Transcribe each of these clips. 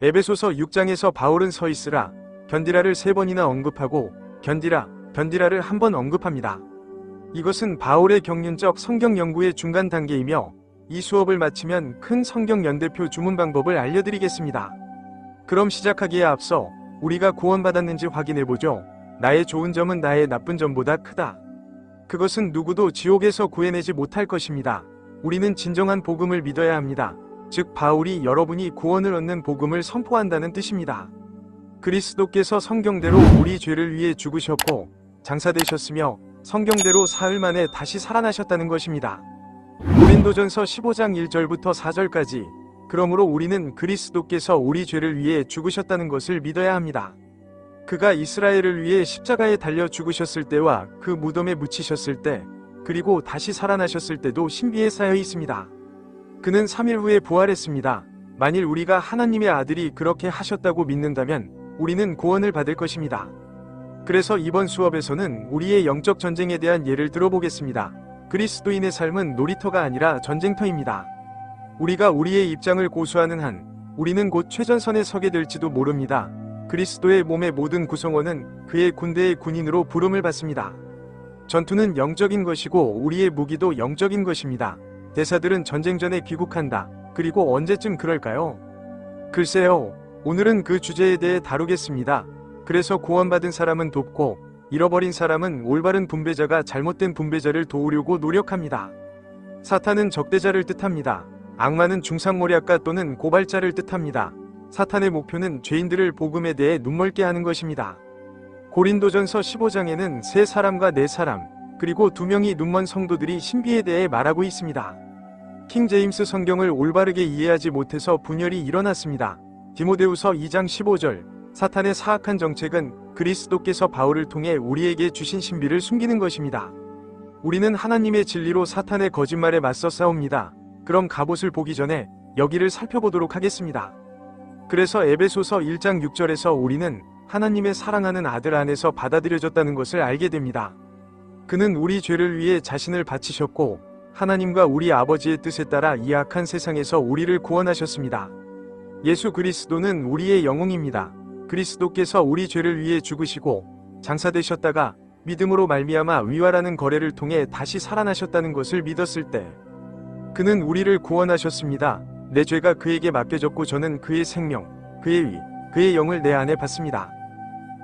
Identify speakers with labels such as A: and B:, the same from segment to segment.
A: 에베소서 6장에서 바울은 서 있으라, 견디라를 3번이나 언급하고 견디라, 견디라를 1번 언급합니다. 이것은 바울의 경륜적 성경 연구의 중간 단계이며 이 수업을 마치면 큰 성경 연대표 주문 방법을 알려드리겠습니다. 그럼 시작하기에 앞서 우리가 구원받았는지 확인해보죠. 나의 좋은 점은 나의 나쁜 점보다 크다. 그것은 누구도 지옥에서 구해내지 못할 것입니다. 우리는 진정한 복음을 믿어야 합니다. 즉 바울이 여러분이 구원을 얻는 복음을 선포한다는 뜻입니다. 그리스도께서 성경대로 우리 죄를 위해 죽으셨고 장사되셨으며 성경대로 사흘 만에 다시 살아나셨다는 것입니다. 고린도전서 15장 1절부터 4절까지 그러므로 우리는 그리스도께서 우리 죄를 위해 죽으셨다는 것을 믿어야 합니다. 그가 이스라엘을 위해 십자가에 달려 죽으셨을 때와 그 무덤에 묻히셨을 때 그리고 다시 살아나셨을 때도 신비에 쌓여 있습니다. 그는 3일 후에 부활했습니다. 만일 우리가 하나님의 아들이 그렇게 하셨다고 믿는다면 우리는 구원을 받을 것입니다. 그래서 이번 수업에서는 우리의 영적 전쟁에 대한 예를 들어보겠습니다. 그리스도인의 삶은 놀이터가 아니라 전쟁터입니다. 우리가 우리의 입장을 고수하는 한 우리는 곧 최전선에 서게 될지도 모릅니다. 그리스도의 몸의 모든 구성원은 그의 군대의 군인으로 부름을 받습니다. 전투는 영적인 것이고 우리의 무기도 영적인 것입니다. 대사들은 전쟁 전에 귀국한다. 그리고 언제쯤 그럴까요? 글쎄요. 오늘은 그 주제에 대해 다루겠습니다. 그래서 구원받은 사람은 돕고 잃어버린 사람은 올바른 분배자가 잘못된 분배자를 도우려고 노력합니다. 사탄은 적대자를 뜻합니다. 악마는 중상모략가 또는 고발자를 뜻합니다. 사탄의 목표는 죄인들을 복음에 대해 눈멀게 하는 것입니다. 고린도전서 15장에는 3사람과 4사람, 그리고 2명이 눈먼 성도들이 신비에 대해 말하고 있습니다. 킹 제임스 성경을 올바르게 이해하지 못해서 분열이 일어났습니다. 디모데후서 2장 15절, 사탄의 사악한 정책은 그리스도께서 바울을 통해 우리에게 주신 신비를 숨기는 것입니다. 우리는 하나님의 진리로 사탄의 거짓말에 맞서 싸웁니다. 그럼 갑옷을 보기 전에 여기를 살펴보도록 하겠습니다. 그래서 에베소서 1장 6절에서 우리는 하나님의 사랑하는 아들 안에서 받아들여졌다는 것을 알게 됩니다. 그는 우리 죄를 위해 자신을 바치셨고 하나님과 우리 아버지의 뜻에 따라 이 악한 세상에서 우리를 구원하셨습니다. 예수 그리스도는 우리의 영웅입니다. 그리스도께서 우리 죄를 위해 죽으시고 장사되셨다가 믿음으로 말미암아 위와라는 거래를 통해 다시 살아나셨다는 것을 믿었을 때 그는 우리를 구원하셨습니다. 내 죄가 그에게 맡겨졌고 저는 그의 생명, 그의 위, 그의 영을 내 안에 받습니다.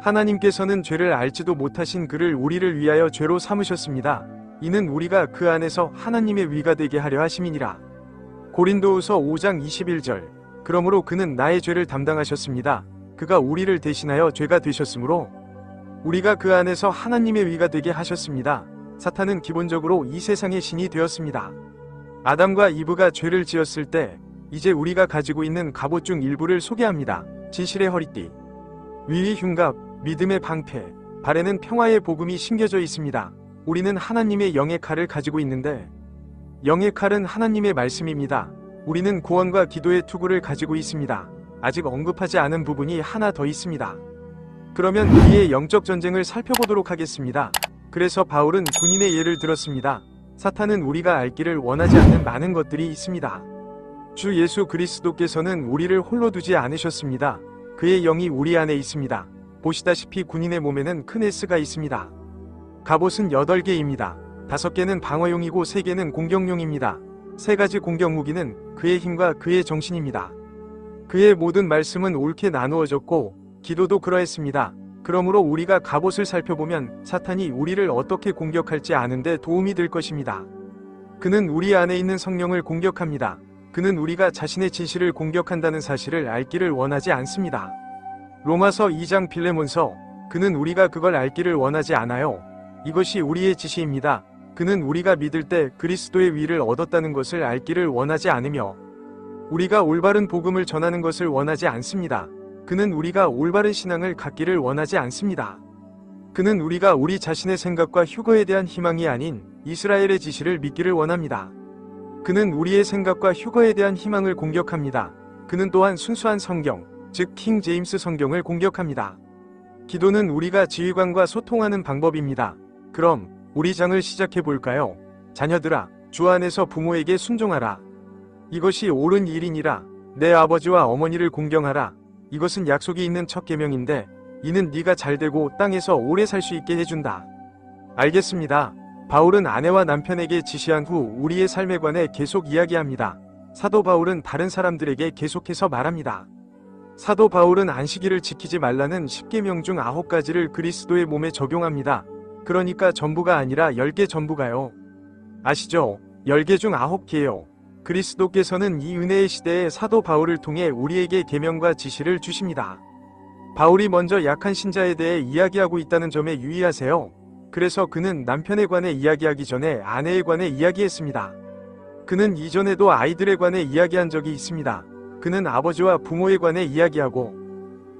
A: 하나님께서는 죄를 알지도 못하신 그를 우리를 위하여 죄로 삼으셨습니다. 이는 우리가 그 안에서 하나님의 위가 되게 하려 하심이니라. 고린도후서 5장 21절. 그러므로 그는 나의 죄를 담당하셨습니다. 그가 우리를 대신하여 죄가 되셨으므로 우리가 그 안에서 하나님의 위가 되게 하셨습니다. 사탄은 기본적으로 이 세상의 신이 되었습니다. 아담과 이브가 죄를 지었을 때 이제 우리가 가지고 있는 갑옷 중 일부를 소개합니다. 진실의 허리띠, 위의 흉갑, 믿음의 방패, 발에는 평화의 복음이 심겨져 있습니다. 우리는 하나님의 영의 칼을 가지고 있는데 영의 칼은 하나님의 말씀입니다. 우리는 구원과 기도의 투구를 가지고 있습니다. 아직 언급하지 않은 부분이 하나 더 있습니다. 그러면 우리의 영적 전쟁을 살펴보도록 하겠습니다. 그래서 바울은 군인의 예를 들었습니다. 사탄은 우리가 알기를 원하지 않는 많은 것들이 있습니다. 주 예수 그리스도께서는 우리를 홀로 두지 않으셨습니다. 그의 영이 우리 안에 있습니다. 보시다시피 군인의 몸에는 큰 S가 있습니다. 갑옷은 8개입니다. 5개는 방어용이고 3개는 공격용입니다. 3가지 공격 무기는 그의 힘과 그의 정신입니다. 그의 모든 말씀은 옳게 나누어졌고 기도도 그러했습니다. 그러므로 우리가 갑옷을 살펴보면 사탄이 우리를 어떻게 공격할지 아는데 도움이 될 것입니다. 그는 우리 안에 있는 성령을 공격합니다. 그는 우리가 자신의 진실을 공격한다는 사실을 알기를 원하지 않습니다. 로마서 2장 빌레몬서. 그는 우리가 그걸 알기를 원하지 않아요. 이것이 우리의 지시입니다. 그는 우리가 믿을 때 그리스도의 위를 얻었다는 것을 알기를 원하지 않으며 우리가 올바른 복음을 전하는 것을 원하지 않습니다. 그는 우리가 올바른 신앙을 갖기를 원하지 않습니다. 그는 우리가 우리 자신의 생각과 휴거에 대한 희망이 아닌 이스라엘의 지시를 믿기를 원합니다. 그는 우리의 생각과 휴거에 대한 희망을 공격합니다. 그는 또한 순수한 성경, 즉 킹 제임스 성경을 공격합니다. 기도는 우리가 지휘관과 소통하는 방법입니다. 그럼 우리 장을 시작해 볼까요? 자녀들아, 주 안에서 부모에게 순종하라. 이것이 옳은 일이니라. 내 아버지와 어머니를 공경하라. 이것은 약속이 있는 첫 계명인데 이는 네가 잘되고 땅에서 오래 살 수 있게 해준다. 알겠습니다. 바울은 아내와 남편에게 지시한 후 우리의 삶에 관해 계속 이야기합니다. 사도 바울은 다른 사람들에게 계속해서 말합니다. 사도 바울은 안식일을 지키지 말라는 10계명 중 9가지를 그리스도의 몸에 적용합니다. 그러니까 전부가 아니라 10개 전부가요. 아시죠? 10개 중 9개요. 그리스도께서는 이 은혜의 시대에 사도 바울을 통해 우리에게 계명과 지시를 주십니다. 바울이 먼저 약한 신자에 대해 이야기하고 있다는 점에 유의하세요. 그래서 그는 남편에 관해 이야기하기 전에 아내에 관해 이야기했습니다. 그는 이전에도 아이들에 관해 이야기한 적이 있습니다. 그는 아버지와 부모에 관해 이야기하고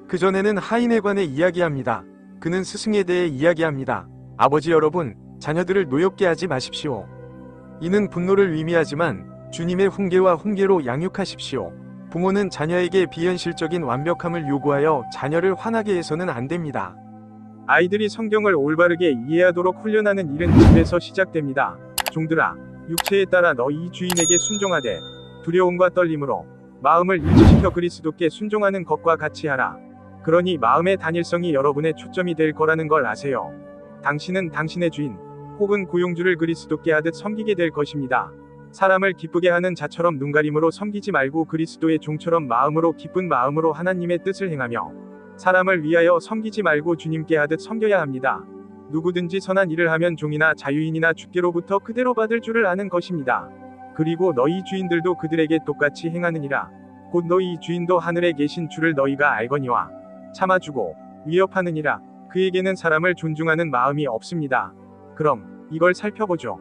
A: 그전에는 하인에 관해 이야기합니다. 그는 스승에 대해 이야기합니다. 아버지 여러분, 자녀들을 노엽게 하지 마십시오. 이는 분노를 의미하지만 주님의 훈계와 훈계로 양육하십시오. 부모는 자녀에게 비현실적인 완벽함을 요구하여 자녀를 화나게 해서는 안 됩니다. 아이들이 성경을 올바르게 이해하도록 훈련하는 일은 집에서 시작됩니다. 종들아, 육체에 따라 너희 주인에게 순종하되 두려움과 떨림으로 마음을 일치시켜 그리스도께 순종하는 것과 같이 하라. 그러니 마음의 단일성이 여러분의 초점이 될 거라는 걸 아세요. 당신은 당신의 주인 혹은 고용주를 그리스도께 하듯 섬기게 될 것입니다. 사람을 기쁘게 하는 자처럼 눈가림으로 섬기지 말고 그리스도의 종처럼 마음으로 기쁜 마음으로 하나님의 뜻을 행하며 사람을 위하여 섬기지 말고 주님께 하듯 섬겨야 합니다. 누구든지 선한 일을 하면 종이나 자유인이나 주께로부터 그대로 받을 줄을 아는 것입니다. 그리고 너희 주인들도 그들에게 똑같이 행하느니라. 곧 너희 주인도 하늘에 계신 주를 너희가 알거니와 참아주고 위협하느니라. 그에게는 사람을 존중하는 마음이 없습니다. 그럼 이걸 살펴보죠.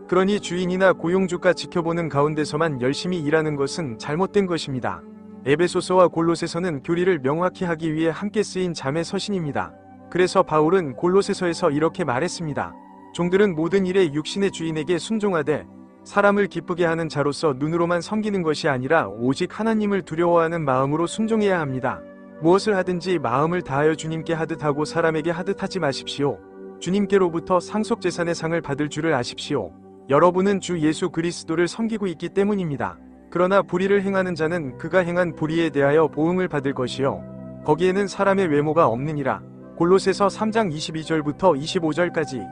A: 그러니 주인이나 고용주가 지켜보는 가운데서만 열심히 일하는 것은 잘못된 것입니다. 에베소서와 골로새서는 교리를 명확히 하기 위해 함께 쓰인 자매 서신입니다. 그래서 바울은 골로새서에서 이렇게 말했습니다. 종들은 모든 일에 육신의 주인에게 순종하되 사람을 기쁘게 하는 자로서 눈으로만 섬기는 것이 아니라 오직 하나님을 두려워하는 마음으로 순종해야 합니다. 무엇을 하든지 마음을 다하여 주님께 하듯 하고 사람에게 하듯 하지 마십시오. 주님께로부터 상속재산의 상을 받을 줄을 아십시오. 여러분은 주 예수 그리스도를 섬기고 있기 때문입니다. 그러나 불의를 행하는 자는 그가 행한 불의에 대하여 보응을 받을 것이요 거기에는 사람의 외모가 없느니라. 골로새서 3장 22절부터 25절까지.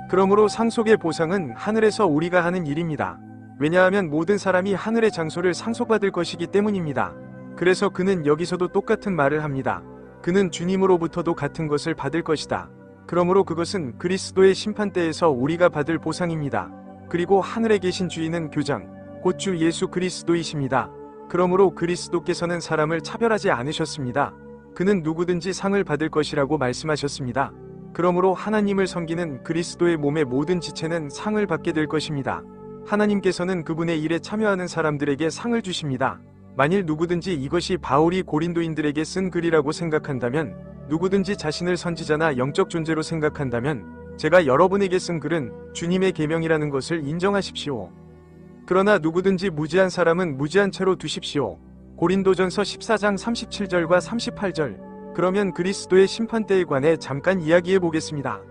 A: 그러므로 상속의 보상은 하늘에서 우리가 하는 일입니다. 왜냐하면 모든 사람이 하늘의 장소를 상속받을 것이기 때문입니다. 그래서 그는 여기서도 똑같은 말을 합니다. 그는 주님으로부터도 같은 것을 받을 것이다. 그러므로 그것은 그리스도의 심판대에서 우리가 받을 보상입니다. 그리고 하늘에 계신 주인은 교장, 곧 주 예수 그리스도이십니다. 그러므로 그리스도께서는 사람을 차별하지 않으셨습니다. 그는 누구든지 상을 받을 것이라고 말씀하셨습니다. 그러므로 하나님을 섬기는 그리스도의 몸의 모든 지체는 상을 받게 될 것입니다. 하나님께서는 그분의 일에 참여하는 사람들에게 상을 주십니다. 만일 누구든지 이것이 바울이 고린도인들에게 쓴 글이라고 생각한다면, 누구든지 자신을 선지자나 영적 존재로 생각한다면 제가 여러분에게 쓴 글은 주님의 계명이라는 것을 인정하십시오. 그러나 누구든지 무지한 사람은 무지한 채로 두십시오. 고린도전서 14장 37절과 38절. 그러면 그리스도의 심판대에 관해 잠깐 이야기해 보겠습니다.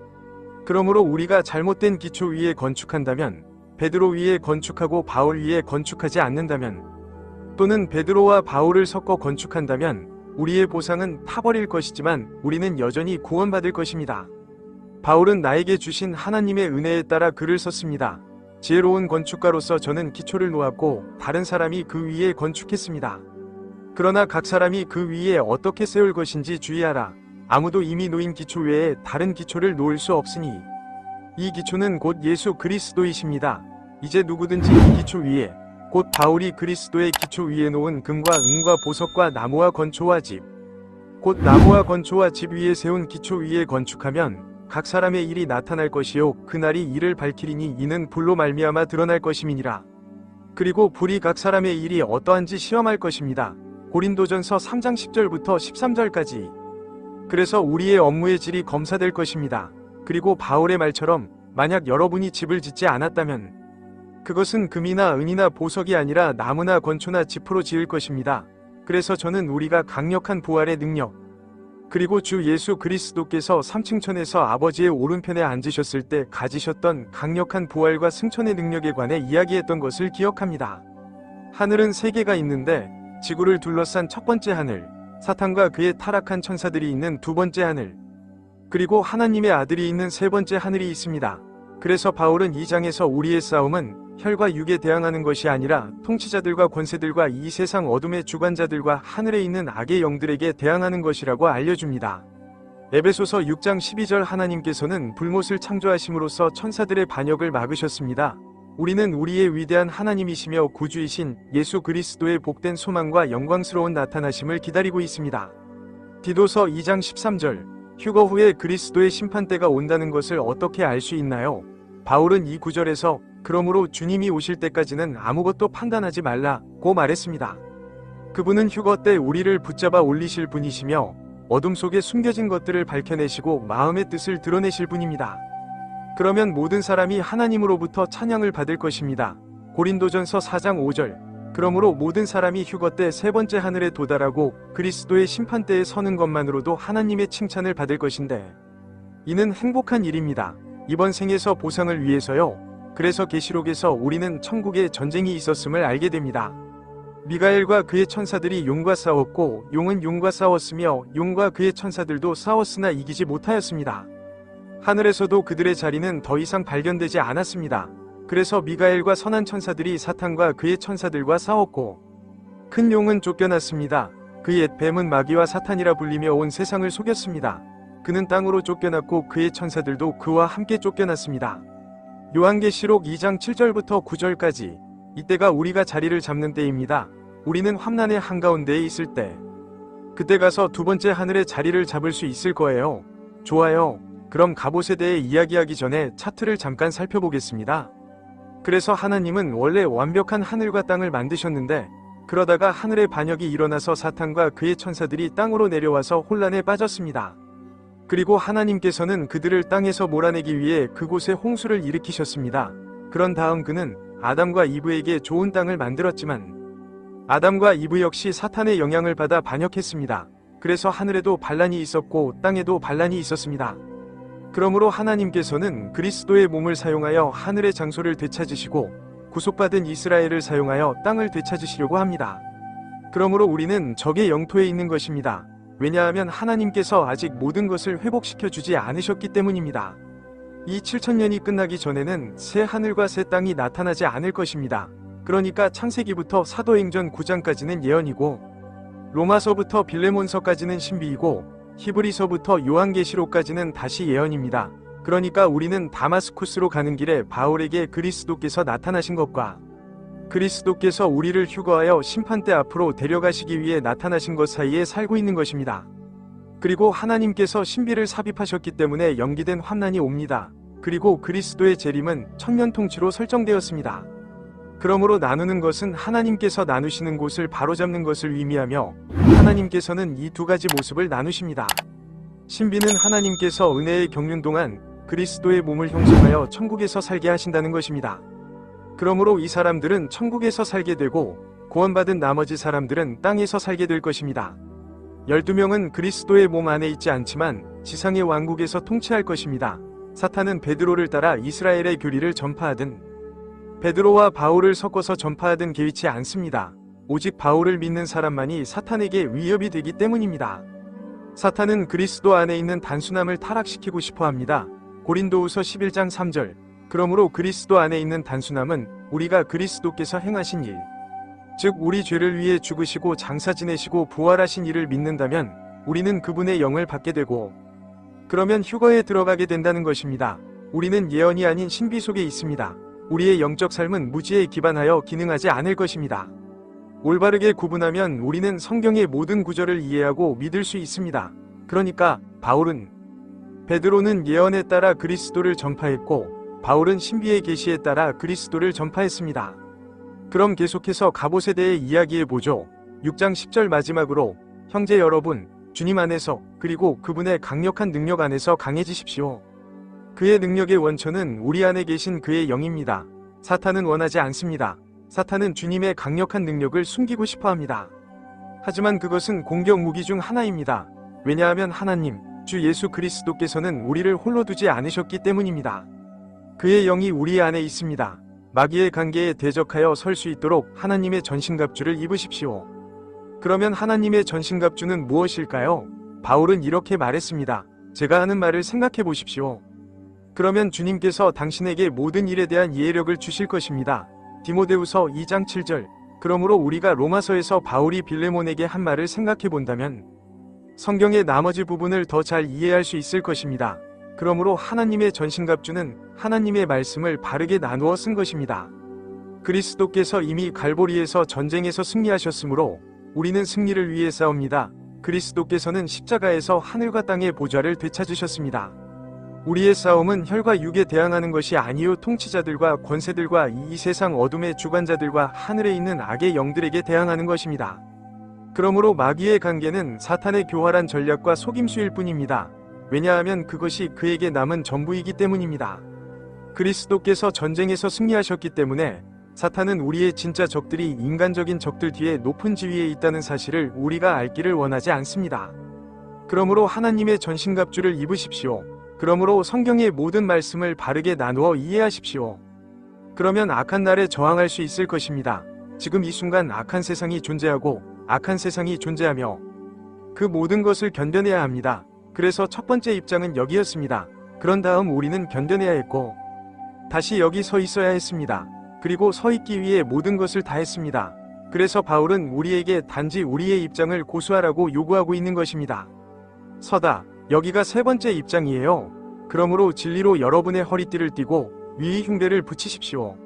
A: 그러므로 우리가 잘못된 기초 위에 건축한다면, 베드로 위에 건축하고 바울 위에 건축하지 않는다면, 또는 베드로와 바울을 섞어 건축한다면 우리의 보상은 타버릴 것이지만 우리는 여전히 구원받을 것입니다. 바울은 나에게 주신 하나님의 은혜에 따라 글을 썼습니다. 지혜로운 건축가로서 저는 기초를 놓았고 다른 사람이 그 위에 건축했습니다. 그러나 각 사람이 그 위에 어떻게 세울 것인지 주의하라. 아무도 이미 놓인 기초 외에 다른 기초를 놓을 수 없으니 이 기초는 곧 예수 그리스도이십니다. 이제 누구든지 이 기초 위에, 곧 바울이 그리스도의 기초 위에 놓은 금과 은과 보석과 나무와 건초와 집, 곧 나무와 건초와 집 위에 세운 기초 위에 건축하면 각 사람의 일이 나타날 것이요 그날이 이를 밝히리니 이는 불로 말미암아 드러날 것임이니라. 그리고 불이 각 사람의 일이 어떠한지 시험할 것입니다. 고린도전서 3장 10절부터 13절까지. 그래서 우리의 업무의 질이 검사될 것입니다. 그리고 바울의 말처럼 만약 여러분이 집을 짓지 않았다면 그것은 금이나 은이나 보석이 아니라 나무나 건초나 짚으로 지을 것입니다. 그래서 저는 우리가 강력한 부활의 능력, 그리고 주 예수 그리스도께서 삼층천에서 아버지의 오른편에 앉으셨을 때 가지셨던 강력한 부활과 승천의 능력에 관해 이야기했던 것을 기억합니다. 하늘은 3개가 있는데 지구를 둘러싼 첫 번째 하늘, 사탄과 그의 타락한 천사들이 있는 두 번째 하늘, 그리고 하나님의 아들이 있는 세 번째 하늘이 있습니다. 그래서 바울은 이 장에서 우리의 싸움은 혈과 육에 대항하는 것이 아니라 통치자들과 권세들과 이 세상 어둠의 주관자들과 하늘에 있는 악의 영들에게 대항하는 것이라고 알려줍니다. 에베소서 6장 12절 하나님께서는 불못을 창조하심으로써 천사들의 반역을 막으셨습니다. 우리는 우리의 위대한 하나님이시며 구주이신 예수 그리스도의 복된 소망과 영광스러운 나타나심을 기다리고 있습니다. 디도서 2장 13절 휴거 후에 그리스도의 심판대가 온다는 것을 어떻게 알 수 있나요? 바울은 이 구절에서 그러므로 주님이 오실 때까지는 아무것도 판단하지 말라고 말했습니다. 그분은 휴거 때 우리를 붙잡아 올리실 분이시며 어둠 속에 숨겨진 것들을 밝혀내시고 마음의 뜻을 드러내실 분입니다. 그러면 모든 사람이 하나님으로부터 찬양을 받을 것입니다. 고린도전서 4장 5절 그러므로 모든 사람이 휴거 때 세 번째 하늘에 도달하고 그리스도의 심판대에 서는 것만으로도 하나님의 칭찬을 받을 것인데 이는 행복한 일입니다. 이번 생에서 보상을 위해서요. 그래서 계시록에서 우리는 천국에 전쟁이 있었음을 알게 됩니다. 미가엘과 그의 천사들이 용과 싸웠고 용은 용과 싸웠으며 용과 그의 천사들도 싸웠으나 이기지 못하였습니다. 하늘에서도 그들의 자리는 더 이상 발견되지 않았습니다. 그래서 미가엘과 선한 천사들이 사탄과 그의 천사들과 싸웠고 큰 용은 쫓겨났습니다. 그 옛 뱀은 마귀와 사탄이라 불리며 온 세상을 속였습니다. 그는 땅으로 쫓겨났고 그의 천사들도 그와 함께 쫓겨났습니다. 요한계시록 2장 7절부터 9절까지 이때가 우리가 자리를 잡는 때입니다. 우리는 환난의 한가운데에 있을 때 그때 가서 두 번째 하늘의 자리를 잡을 수 있을 거예요. 좋아요. 그럼 갑옷에 대해 이야기하기 전에 차트를 잠깐 살펴보겠습니다. 그래서 하나님은 원래 완벽한 하늘과 땅을 만드셨는데 그러다가 하늘의 반역이 일어나서 사탄과 그의 천사들이 땅으로 내려와서 혼란에 빠졌습니다. 그리고 하나님께서는 그들을 땅에서 몰아내기 위해 그곳에 홍수를 일으키셨습니다. 그런 다음 그는 아담과 이브에게 좋은 땅을 만들었지만 아담과 이브 역시 사탄의 영향을 받아 반역했습니다. 그래서 하늘에도 반란이 있었고 땅에도 반란이 있었습니다. 그러므로 하나님께서는 그리스도의 몸을 사용하여 하늘의 장소를 되찾으시고 구속받은 이스라엘을 사용하여 땅을 되찾으시려고 합니다. 그러므로 우리는 적의 영토에 있는 것입니다. 왜냐하면 하나님께서 아직 모든 것을 회복시켜 주지 않으셨기 때문입니다. 이 7000년이 끝나기 전에는 새 하늘과 새 땅이 나타나지 않을 것입니다. 그러니까 창세기부터 사도행전 9장까지는 예언이고 로마서부터 빌레몬서까지는 신비이고 히브리서부터 요한계시록까지는 다시 예언입니다. 그러니까 우리는 다마스쿠스로 가는 길에 바울에게 그리스도께서 나타나신 것과 그리스도께서 우리를 휴거하여 심판대 앞으로 데려가시기 위해 나타나신 것 사이에 살고 있는 것입니다. 그리고 하나님께서 신비를 삽입하셨기 때문에 연기된 환난이 옵니다. 그리고 그리스도의 재림은 천년통치로 설정되었습니다. 그러므로 나누는 것은 하나님께서 나누시는 곳을 바로잡는 것을 의미하며 하나님께서는 이 두 가지 모습을 나누십니다. 신비는 하나님께서 은혜의 경륜 동안 그리스도의 몸을 형성하여 천국에서 살게 하신다는 것입니다. 그러므로 이 사람들은 천국에서 살게 되고 구원받은 나머지 사람들은 땅에서 살게 될 것입니다. 12명은 그리스도의 몸 안에 있지 않지만 지상의 왕국에서 통치할 것입니다. 사탄은 베드로를 따라 이스라엘의 교리를 전파하든 베드로와 바울을 섞어서 전파하든 개의치 않습니다. 오직 바울을 믿는 사람만이 사탄에게 위협이 되기 때문입니다. 사탄은 그리스도 안에 있는 단순함을 타락시키고 싶어합니다. 고린도후서 11장 3절 그러므로 그리스도 안에 있는 단순함은 우리가 그리스도께서 행하신 일, 즉 우리 죄를 위해 죽으시고 장사 지내시고 부활하신 일을 믿는다면 우리는 그분의 영을 받게 되고 그러면 휴거에 들어가게 된다는 것입니다. 우리는 예언이 아닌 신비 속에 있습니다. 우리의 영적 삶은 무지에 기반하여 기능하지 않을 것입니다. 올바르게 구분하면 우리는 성경의 모든 구절을 이해하고 믿을 수 있습니다. 그러니까 바울은 베드로는 예언에 따라 그리스도를 전파했고 바울은 신비의 계시에 따라 그리스도를 전파했습니다. 그럼 계속해서 갑옷에 대해 이야기해보죠. 6장 10절 마지막으로 형제 여러분 주님 안에서 그리고 그분의 강력한 능력 안에서 강해지십시오. 그의 능력의 원천은 우리 안에 계신 그의 영입니다. 사탄은 원하지 않습니다. 사탄은 주님의 강력한 능력을 숨기고 싶어합니다. 하지만 그것은 공격 무기 중 하나입니다. 왜냐하면 하나님, 주 예수 그리스도께서는 우리를 홀로 두지 않으셨기 때문입니다. 그의 영이 우리 안에 있습니다. 마귀의 관계에 대적하여 설 수 있도록 하나님의 전신갑주를 입으십시오. 그러면 하나님의 전신갑주는 무엇일까요? 바울은 이렇게 말했습니다. 제가 하는 말을 생각해 보십시오. 그러면 주님께서 당신에게 모든 일에 대한 이해력을 주실 것입니다. 디모데후서 2장 7절. 그러므로 우리가 로마서에서 바울이 빌레몬에게 한 말을 생각해 본다면 성경의 나머지 부분을 더 잘 이해할 수 있을 것입니다. 그러므로 하나님의 전신갑주는 하나님의 말씀을 바르게 나누어 쓴 것입니다. 그리스도께서 이미 갈보리에서 전쟁에서 승리하셨으므로 우리는 승리를 위해 싸웁니다. 그리스도께서는 십자가에서 하늘과 땅의 보좌를 되찾으셨습니다. 우리의 싸움은 혈과 육에 대항하는 것이 아니요 통치자들과 권세들과 이 세상 어둠의 주관자들과 하늘에 있는 악의 영들에게 대항하는 것입니다. 그러므로 마귀의 관계는 사탄의 교활한 전략과 속임수일 뿐입니다. 왜냐하면 그것이 그에게 남은 전부이기 때문입니다. 그리스도께서 전쟁에서 승리하셨기 때문에 사탄은 우리의 진짜 적들이 인간적인 적들 뒤에 높은 지위에 있다는 사실을 우리가 알기를 원하지 않습니다. 그러므로 하나님의 전신갑주를 입으십시오. 그러므로 성경의 모든 말씀을 바르게 나누어 이해하십시오. 그러면 악한 날에 저항할 수 있을 것입니다. 지금 이 순간 악한 세상이 존재하고 악한 세상이 존재하며 그 모든 것을 견뎌내야 합니다. 그래서 첫 번째 입장은 여기였습니다. 그런 다음 우리는 견뎌내야 했고 다시 여기 서 있어야 했습니다. 그리고 서 있기 위해 모든 것을 다 했습니다. 그래서 바울은 우리에게 단지 우리의 입장을 고수하라고 요구하고 있는 것입니다. 서다. 여기가 세 번째 입장이에요. 그러므로 진리로 여러분의 허리띠를 띠고 위의 흉배를 붙이십시오.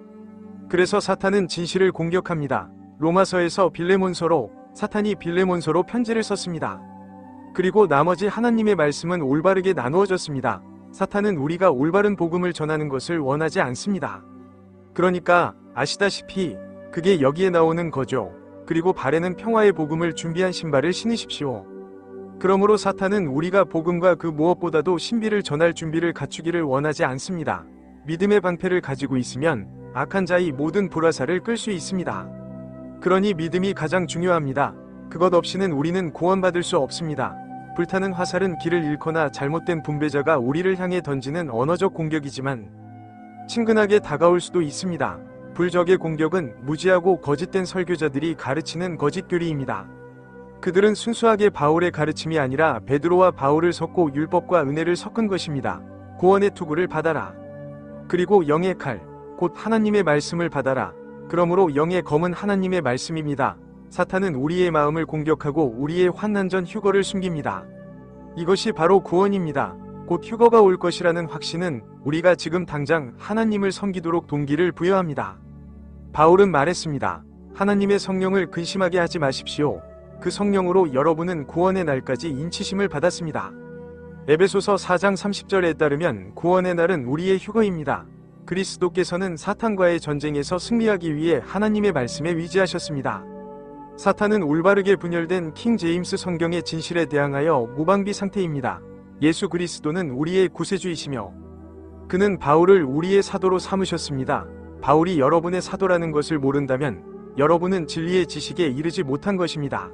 A: 그래서 사탄은 진실을 공격합니다. 로마서에서 빌레몬서로 사탄이 빌레몬서로 편지를 썼습니다. 그리고 나머지 하나님의 말씀은 올바르게 나누어졌습니다. 사탄은 우리가 올바른 복음을 전하는 것을 원하지 않습니다. 그러니까 아시다시피 그게 여기에 나오는 거죠. 그리고 발에는 평화의 복음을 준비한 신발을 신으십시오. 그러므로 사탄은 우리가 복음과 그 무엇보다도 신비를 전할 준비를 갖추기를 원하지 않습니다. 믿음의 방패를 가지고 있으면 악한 자의 모든 불화살을 끌 수 있습니다. 그러니 믿음이 가장 중요합니다. 그것 없이는 우리는 구원받을 수 없습니다. 불타는 화살은 길을 잃거나 잘못된 분배자가 우리를 향해 던지는 언어적 공격이지만 친근하게 다가올 수도 있습니다. 불적의 공격은 무지하고 거짓된 설교자들이 가르치는 거짓 교리입니다. 그들은 순수하게 바울의 가르침이 아니라 베드로와 바울을 섞고 율법과 은혜를 섞은 것입니다. 구원의 투구를 받아라. 그리고 영의 칼, 곧 하나님의 말씀을 받아라. 그러므로 영의 검은 하나님의 말씀입니다. 사탄은 우리의 마음을 공격하고 우리의 환난 전 휴거를 숨깁니다. 이것이 바로 구원입니다. 곧 휴거가 올 것이라는 확신은 우리가 지금 당장 하나님을 섬기도록 동기를 부여합니다. 바울은 말했습니다. 하나님의 성령을 근심하게 하지 마십시오. 그 성령으로 여러분은 구원의 날까지 인치심을 받았습니다. 에베소서 4장 30절에 따르면 구원의 날은 우리의 휴거입니다. 그리스도께서는 사탄과의 전쟁에서 승리하기 위해 하나님의 말씀에 위지하셨습니다. 사탄은 올바르게 분열된 킹 제임스 성경의 진실에 대항하여 무방비 상태입니다. 예수 그리스도는 우리의 구세주이시며 그는 바울을 우리의 사도로 삼으셨습니다. 바울이 여러분의 사도라는 것을 모른다면 여러분은 진리의 지식에 이르지 못한 것입니다.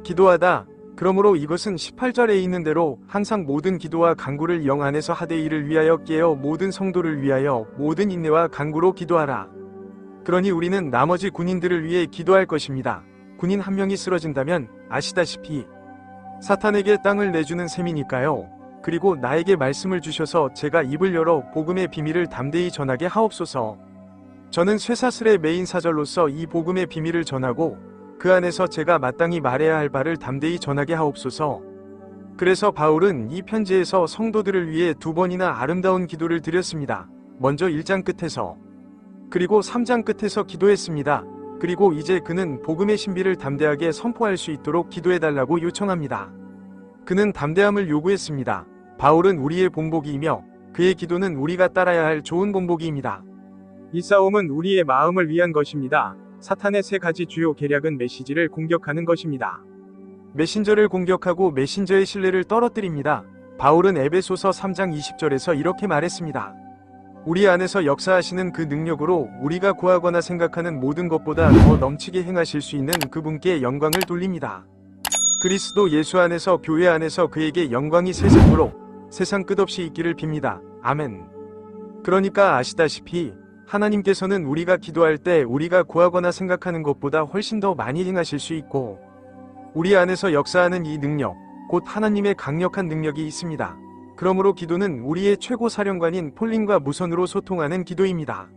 A: 기도하다. 그러므로 이것은 18절에 있는 대로 항상 모든 기도와 간구를 영 안에서 하되 이를 위하여 깨어 모든 성도를 위하여 모든 인내와 간구로 기도하라. 그러니 우리는 나머지 군인들을 위해 기도할 것입니다. 군인 한 명이 쓰러진다면 아시다시피 사탄에게 땅을 내주는 셈이니까요. 그리고 나에게 말씀을 주셔서 제가 입을 열어 복음의 비밀을 담대히 전하게 하옵소서. 저는 쇠사슬의 메인 사절로서 이 복음의 비밀을 전하고 그 안에서 제가 마땅히 말해야 할 바를 담대히 전하게 하옵소서. 그래서 바울은 이 편지에서 성도들을 위해 두 번이나 아름다운 기도를 드렸습니다. 먼저 1장 끝에서 그리고 3장 끝에서 기도했습니다. 그리고 이제 그는 복음의 신비를 담대하게 선포할 수 있도록 기도해달라고 요청합니다. 그는 담대함을 요구했습니다. 바울은 우리의 본보기이며 그의 기도는 우리가 따라야 할 좋은 본보기입니다. 이 싸움은 우리의 마음을 위한 것입니다. 사탄의 세 가지 주요 계략은 메시지를 공격하는 것입니다. 메신저를 공격하고 메신저의 신뢰를 떨어뜨립니다. 바울은 에베소서 3장 20절에서 이렇게 말했습니다. 우리 안에서 역사하시는 그 능력으로 우리가 구하거나 생각하는 모든 것보다 더 넘치게 행하실 수 있는 그분께 영광을 돌립니다. 그리스도 예수 안에서 교회 안에서 그에게 영광이 세세토록 세상 끝없이 있기를 빕니다. 아멘. 그러니까 아시다시피 하나님께서는 우리가 기도할 때 우리가 구하거나 생각하는 것보다 훨씬 더 많이 행하실 수 있고 우리 안에서 역사하는 이 능력, 곧 하나님의 강력한 능력이 있습니다. 그러므로 기도는 우리의 최고 사령관인 폴링과 무선으로 소통하는 기도입니다.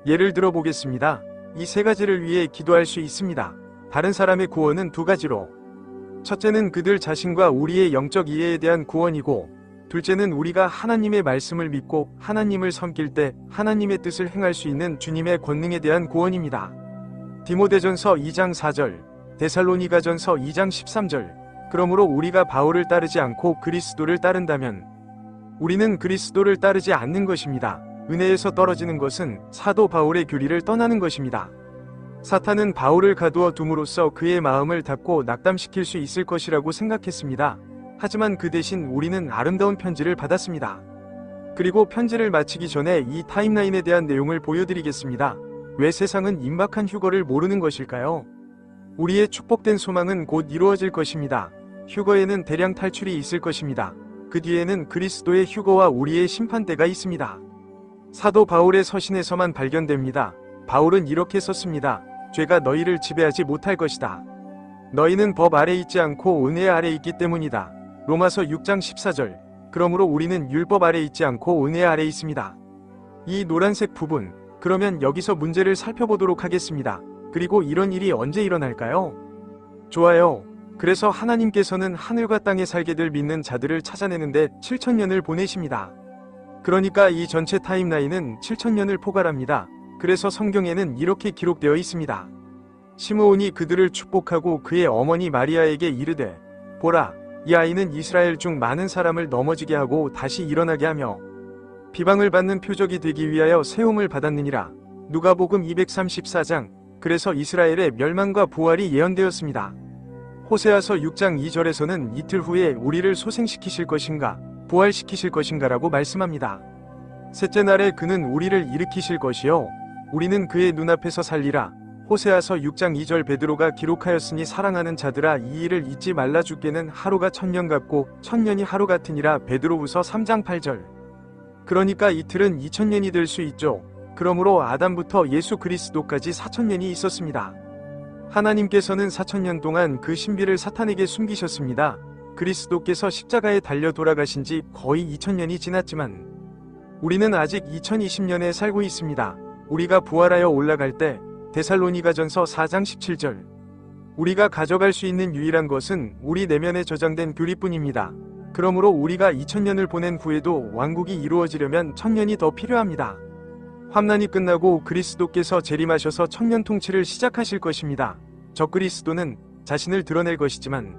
A: 예를 들어 보겠습니다. 이 세 가지를 위해 기도할 수 있습니다. 다른 사람의 구원은 두 가지로. 첫째는 그들 자신과 우리의 영적 이해에 대한 구원이고, 둘째는 우리가 하나님의 말씀을 믿고 하나님을 섬길 때 하나님의 뜻을 행할 수 있는 주님의 권능에 대한 구원입니다. 디모데전서 2장 4절, 데살로니가전서 2장 13절. 그러므로 우리가 바울을 따르지 않고 그리스도를 따른다면 우리는 그리스도를 따르지 않는 것입니다. 은혜에서 떨어지는 것은 사도 바울의 교리를 떠나는 것입니다. 사탄은 바울을 가두어 둠으로써 그의 마음을 닫고 낙담시킬 수 있을 것이라고 생각했습니다. 하지만 그 대신 우리는 아름다운 편지를 받았습니다. 그리고 편지를 마치기 전에 이 타임라인에 대한 내용을 보여드리겠습니다. 왜 세상은 임박한 휴거를 모르는 것일까요? 우리의 축복된 소망은 곧 이루어질 것입니다. 휴거에는 대량 탈출이 있을 것입니다. 그 뒤에는 그리스도의 휴거와 우리의 심판대가 있습니다. 사도 바울의 서신에서만 발견됩니다. 바울은 이렇게 썼습니다. 죄가 너희를 지배하지 못할 것이다. 너희는 법 아래 있지 않고 은혜 아래 있기 때문이다. 로마서 6장 14절. 그러므로 우리는 율법 아래 있지 않고 은혜 아래 있습니다. 이 노란색 부분, 그러면 여기서 문제를 살펴보도록 하겠습니다. 그리고 이런 일이 언제 일어날까요? 좋아요. 그래서 하나님께서는 하늘과 땅에 살게 될 믿는 자들을 찾아내는데 7천년을 보내십니다. 그러니까 이 전체 타임라인은 7천년을 포괄합니다. 그래서 성경에는 이렇게 기록되어 있습니다. 시므온이 그들을 축복하고 그의 어머니 마리아에게 이르되, 보라, 이 아이는 이스라엘 중 많은 사람을 넘어지게 하고 다시 일어나게 하며 비방을 받는 표적이 되기 위하여 세움을 받았느니라. 누가복음 234장. 그래서 이스라엘의 멸망과 부활이 예언되었습니다. 호세아서 6장 2절에서는 이틀 후에 우리를 소생시키실 것인가, 부활시키실 것인가라고 말씀합니다. 셋째 날에 그는 우리를 일으키실 것이요, 우리는 그의 눈앞에서 살리라. 호세아서 6장 2절. 베드로가 기록하였으니 사랑하는 자들아 이 일을 잊지 말라. 주께는 하루가 천년 같고 천년이 하루 같으니라. 베드로후서 3장 8절. 그러니까 이틀은 2000년이 될 수 있죠. 그러므로 아담부터 예수 그리스도까지 4000년이 있었습니다. 하나님께서는 4000년 동안 그 신비를 사탄에게 숨기셨습니다. 그리스도께서 십자가에 달려 돌아가신 지 거의 2000년이 지났지만 우리는 아직 2020년에 살고 있습니다. 우리가 부활하여 올라갈 때 데살로니가전서 4장 17절. 우리가 가져갈 수 있는 유일한 것은 우리 내면에 저장된 교리뿐입니다. 그러므로 우리가 2000년을 보낸 후에도 왕국이 이루어지려면 1000년이 더 필요합니다. 환난이 끝나고 그리스도께서 재림하셔서 천년 통치를 시작하실 것입니다. 적그리스도는 자신을 드러낼 것이지만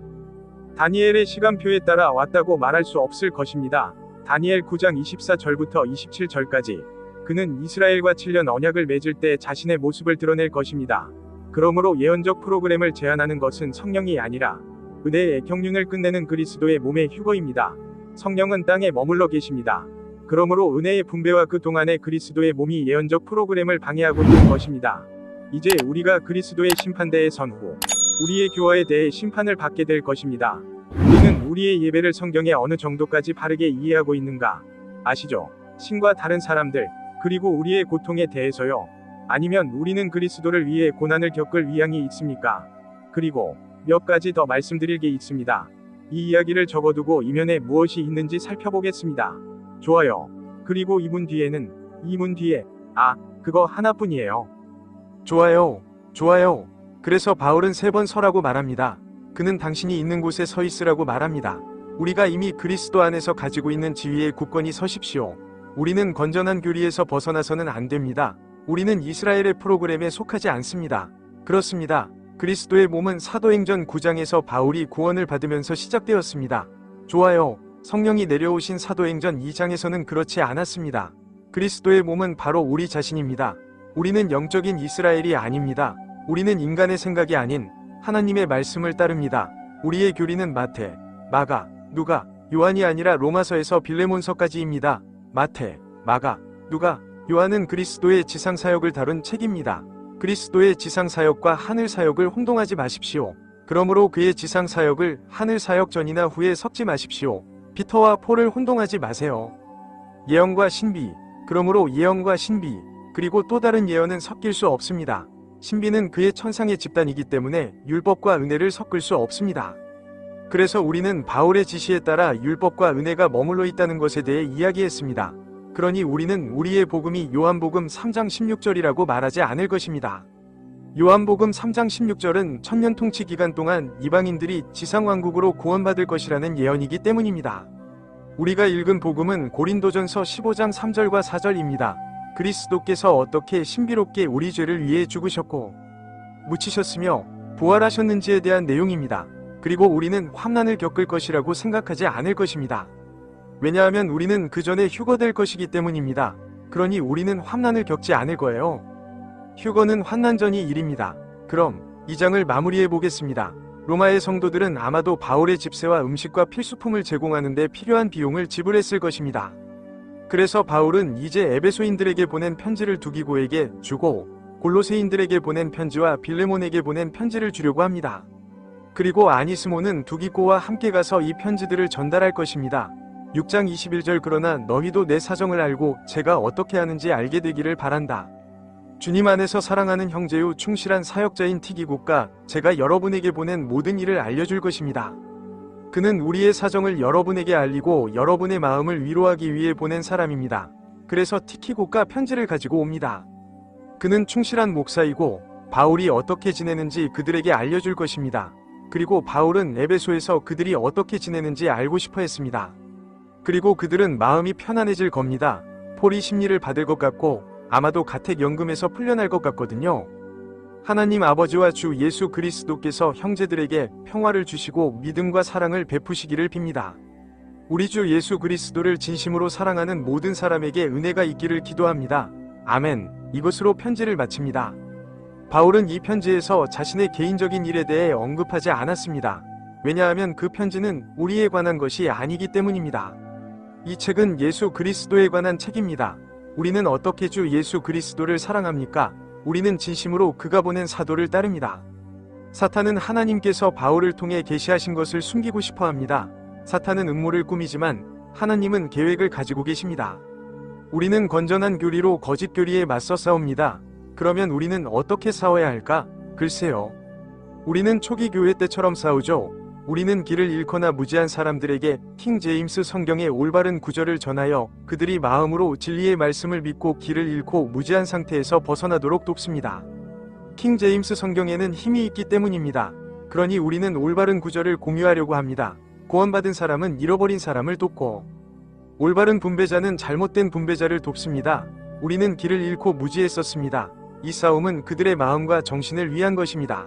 A: 다니엘의 시간표에 따라 왔다고 말할 수 없을 것입니다. 다니엘 9장 24절부터 27절까지. 그는 이스라엘과 7년 언약을 맺을 때 자신의 모습을 드러낼 것입니다. 그러므로 예언적 프로그램을 제안하는 것은 성령이 아니라 은혜의 경륜을 끝내는 그리스도의 몸의 휴거입니다. 성령은 땅에 머물러 계십니다. 그러므로 은혜의 분배와 그 동안에 그리스도의 몸이 예언적 프로그램을 방해하고 있는 것입니다. 이제 우리가 그리스도의 심판대에 선 후 우리의 교화에 대해 심판을 받게 될 것입니다. 우리는 우리의 예배를 성경에 어느 정도까지 바르게 이해하고 있는가 아시죠? 신과 다른 사람들, 그리고 우리의 고통에 대해서요. 아니면 우리는 그리스도를 위해 고난을 겪을 의향이 있습니까? 그리고 몇 가지 더 말씀드릴 게 있습니다. 이 이야기를 적어두고 이면에 무엇이 있는지 살펴보겠습니다. 좋아요. 그리고 이 문 뒤에는, 이 문 뒤에, 그거 하나뿐이에요. 좋아요. 좋아요. 그래서 바울은 3번 서라고 말합니다. 그는 당신이 있는 곳에 서 있으라고 말합니다. 우리가 이미 그리스도 안에서 가지고 있는 지위에 굳건히 서십시오. 우리는 건전한 교리에서 벗어나서는 안 됩니다. 우리는 이스라엘의 프로그램에 속하지 않습니다. 그렇습니다. 그리스도의 몸은 사도행전 9장에서 바울이 구원을 받으면서 시작되었습니다. 좋아요. 성령이 내려오신 사도행전 2장에서는 그렇지 않았습니다. 그리스도의 몸은 바로 우리 자신입니다. 우리는 영적인 이스라엘이 아닙니다. 우리는 인간의 생각이 아닌 하나님의 말씀을 따릅니다. 우리의 교리는 마태, 마가, 누가, 요한이 아니라 로마서에서 빌레몬서까지입니다. 마태, 마가, 누가, 요한은 그리스도의 지상사역을 다룬 책입니다. 그리스도의 지상사역과 하늘사역을 혼동하지 마십시오. 그러므로 그의 지상사역을 하늘사역 전이나 후에 섞지 마십시오. 피터와 폴을 혼동하지 마세요. 예언과 신비, 그러므로 예언과 신비, 그리고 또 다른 예언은 섞일 수 없습니다. 신비는 그의 천상의 집단이기 때문에 율법과 은혜를 섞을 수 없습니다. 그래서 우리는 바울의 지시에 따라 율법과 은혜가 머물러 있다는 것에 대해 이야기했습니다. 그러니 우리는 우리의 복음이 요한복음 3장 16절이라고 말하지 않을 것입니다. 요한복음 3장 16절은 천년 통치 기간 동안 이방인들이 지상왕국으로 구원받을 것이라는 예언이기 때문입니다. 우리가 읽은 복음은 고린도전서 15장 3절과 4절입니다. 그리스도께서 어떻게 신비롭게 우리 죄를 위해 죽으셨고 묻히셨으며 부활하셨는지에 대한 내용입니다. 그리고 우리는 환난을 겪을 것이라고 생각하지 않을 것입니다. 왜냐하면 우리는 그 전에 휴거될 것이기 때문입니다. 그러니 우리는 환난을 겪지 않을 거예요. 휴거는 환난 전이 일입니다. 그럼 이 장을 마무리해 보겠습니다. 로마의 성도들은 아마도 바울의 집세와 음식과 필수품을 제공하는 데 필요한 비용을 지불했을 것입니다. 그래서 바울은 이제 에베소인들에게 보낸 편지를 두기고에게 주고 골로새인들에게 보낸 편지와 빌레몬에게 보낸 편지를 주려고 합니다. 그리고 아니스모는 두기고와 함께 가서 이 편지들을 전달할 것입니다. 6장 21절 그러나 너희도 내 사정을 알고 제가 어떻게 하는지 알게 되기를 바란다. 주님 안에서 사랑하는 형제요 충실한 사역자인 티기고가 제가 여러분에게 보낸 모든 일을 알려줄 것입니다. 그는 우리의 사정을 여러분에게 알리고 여러분의 마음을 위로하기 위해 보낸 사람입니다. 그래서 티키고가 편지를 가지고 옵니다. 그는 충실한 목사이고 바울이 어떻게 지내는지 그들에게 알려줄 것입니다. 그리고 바울은 에베소에서 그들이 어떻게 지내는지 알고 싶어 했습니다. 그리고 그들은 마음이 편안해질 겁니다. 폴이 심리를 받을 것 같고 아마도 가택연금에서 풀려날 것 같거든요. 하나님 아버지와 주 예수 그리스도께서 형제들에게 평화를 주시고 믿음과 사랑을 베푸시기를 빕니다. 우리 주 예수 그리스도를 진심으로 사랑하는 모든 사람에게 은혜가 있기를 기도합니다. 아멘. 이것으로 편지를 마칩니다. 바울은 이 편지에서 자신의 개인적인 일에 대해 언급하지 않았습니다. 왜냐하면 그 편지는 우리에 관한 것이 아니기 때문입니다. 이 책은 예수 그리스도에 관한 책입니다. 우리는 어떻게 주 예수 그리스도를 사랑합니까? 우리는 진심으로 그가 보낸 사도를 따릅니다. 사탄은 하나님께서 바울을 통해 계시하신 것을 숨기고 싶어 합니다. 사탄은 음모를 꾸미지만 하나님은 계획을 가지고 계십니다. 우리는 건전한 교리로 거짓 교리에 맞서 싸웁니다. 그러면 우리는 어떻게 싸워야 할까? 글쎄요. 우리는 초기 교회 때처럼 싸우죠. 우리는 길을 잃거나 무지한 사람들에게 킹 제임스 성경의 올바른 구절을 전하여 그들이 마음으로 진리의 말씀을 믿고 길을 잃고 무지한 상태에서 벗어나도록 돕습니다. 킹 제임스 성경에는 힘이 있기 때문입니다. 그러니 우리는 올바른 구절을 공유하려고 합니다. 구원받은 사람은 잃어버린 사람을 돕고 올바른 분배자는 잘못된 분배자를 돕습니다. 우리는 길을 잃고 무지했었습니다. 이 싸움은 그들의 마음과 정신을 위한 것입니다.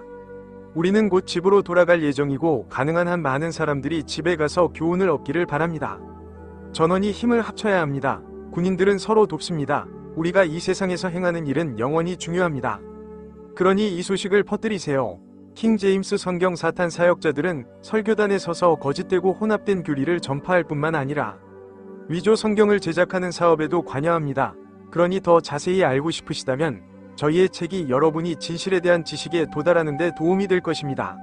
A: 우리는 곧 집으로 돌아갈 예정이고 가능한 한 많은 사람들이 집에 가서 교훈을 얻기를 바랍니다. 전원이 힘을 합쳐야 합니다. 군인들은 서로 돕습니다. 우리가 이 세상에서 행하는 일은 영원히 중요합니다. 그러니 이 소식을 퍼뜨리세요. 킹 제임스 성경 사탄 사역자들은 설교단에 서서 거짓되고 혼합된 교리를 전파할 뿐만 아니라 위조 성경을 제작하는 사업에도 관여합니다. 그러니 더 자세히 알고 싶으시다면 저희의 책이 여러분이 진실에 대한 지식에 도달하는 데 도움이 될 것입니다.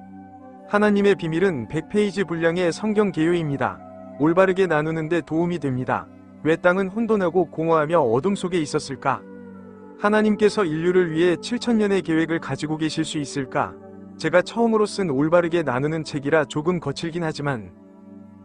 A: 하나님의 비밀은 100페이지 분량의 성경 개요입니다. 올바르게 나누는 데 도움이 됩니다. 왜 땅은 혼돈하고 공허하며 어둠 속에 있었을까? 하나님께서 인류를 위해 7천년의 계획을 가지고 계실 수 있을까? 제가 처음으로 쓴 올바르게 나누는 책이라 조금 거칠긴 하지만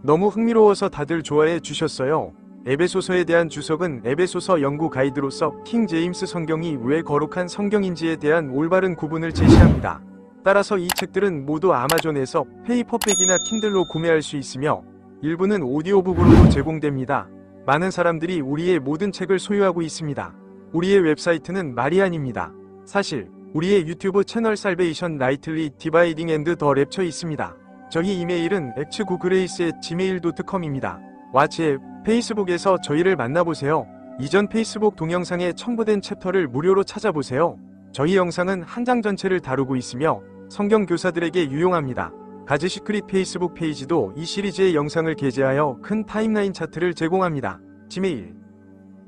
A: 너무 흥미로워서 다들 좋아해 주셨어요. 에베소서에 대한 주석은 에베소서 연구 가이드로서 킹 제임스 성경이 왜 거룩한 성경인지에 대한 올바른 구분을 제시합니다. 따라서 이 책들은 모두 아마존에서 페이퍼백이나 킨들로 구매할 수 있으며 일부는 오디오북으로도 제공됩니다. 많은 사람들이 우리의 모든 책을 소유하고 있습니다. 우리의 웹사이트는 마리안입니다. 사실 우리의 유튜브 채널 살베이션 나이틀리 디바이딩 앤드 더 랩처 있습니다. 저희 이메일은 x구그레이스@gmail.com입니다. 왓츠앱, 페이스북에서 저희를 만나보세요. 이전 페이스북 동영상에 첨부된 챕터를 무료로 찾아보세요. 저희 영상은 한 장 전체를 다루고 있으며 성경 교사들에게 유용합니다. 가즈 시크릿 페이스북 페이지도 이 시리즈의 영상을 게재하여 큰 타임라인 차트를 제공합니다. 지메일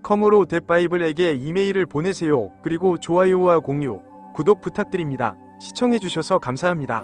A: 컴으로 댓바이블에게 이메일을 보내세요. 그리고 좋아요와 공유, 구독 부탁드립니다. 시청해주셔서 감사합니다.